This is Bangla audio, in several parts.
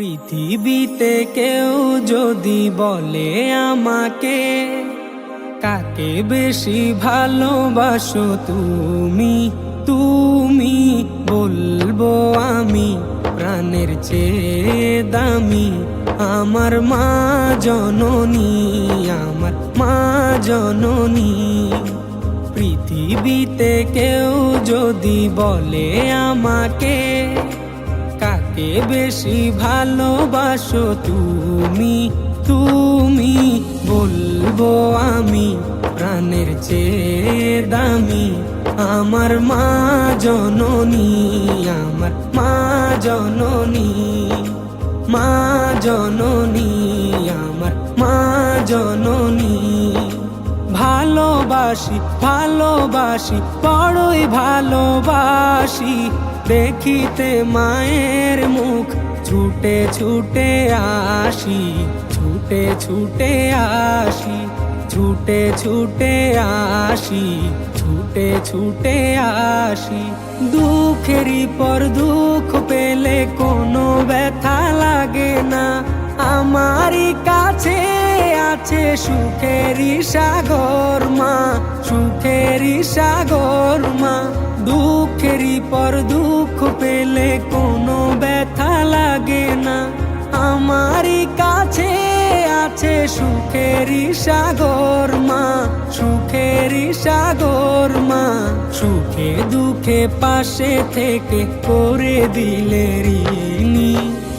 পৃথিবীতে কেউ যদি বলে আমাকে, কাকে বেশি ভালোবাসো তুমি, তুমি বলবো আমি প্রাণের চেয়ে দামি আমার মা জননী, আমার মা জননী। পৃথিবীতে কেউ যদি বলে আমাকে, কাকে বেশি ভালোবাসো তুমি, তুমি বলবো আমি প্রাণের চেয়ে দামি আমার মা জননী, আমার মা জননী, মা জননী, আমার মা জননী। ভালোবাসি ভালোবাসি বড়ই ভালোবাসি, দেখিতে মায়ের মুখ ছুটে ছুটে আসি, ছুটে ছুটে আসি, ছুটে ছুটে আসি, ছুটে ছুটে আসি। দুঃখেরই পর দুঃখ পেলে কোনো ব্যথা লাগে না, আমারই কাছে আছে সুখেরই সাগর মা, সুখেরই সাগর মা। দুঃখেরই পর দুঃখ পেলে কোনো ব্যথা লাগে না, আমারই কাছে আছে সুখেরই সাগর মা, সুখেরই সাগর মা। সুখে দুঃখে পাশে থেকে করে দিলে ঋণী,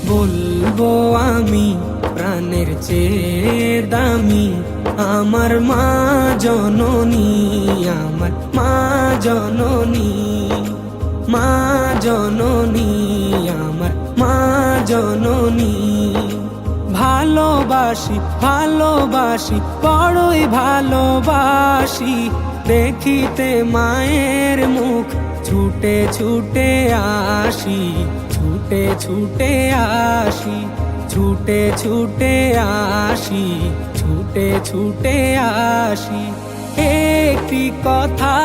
বলবো আমি প্রাণের চেয়ে দামি আমার মা জননী, আমার মা জননী, মা জননী, আমার মা জননী। ভালোবাসি ভালোবাসি বড়ই ভালোবাসি, দেখিতে মায়ের মুখ ছুটে ছুটে আসি, ছুটে ছুটে আসি, ছুটে ছুটে আসি, ছুটে ছুটে আসি। একটি কথা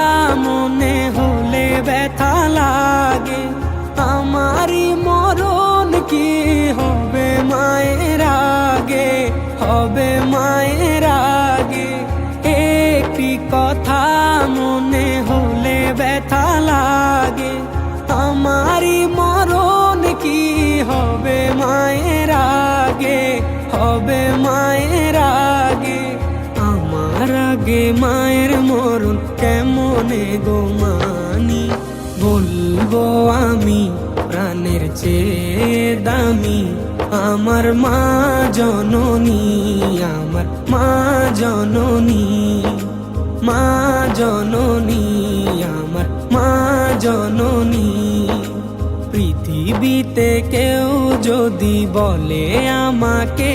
মনে হলে ব্যথা লাগে, আমারই মরণ কি হবে মায়ের আগে, হবে মায়ের আগে। একটি কথা মনে হলে ব্যথা লাগে, আমারই মরণ কি হবে মায়ের আগে, হবে মায়ের আগে। আমার আগে মায়ের মরণ কেমনে গো মানি, বলবো আমি প্রাণের চেয়ে দামি আমার মা জননী, আমার মা জননী, মা জননী, আমার মা জননী। পৃথিবীতে কেউ যদি বলে আমাকে,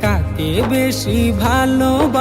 কাকে বেশি ভালোবাসো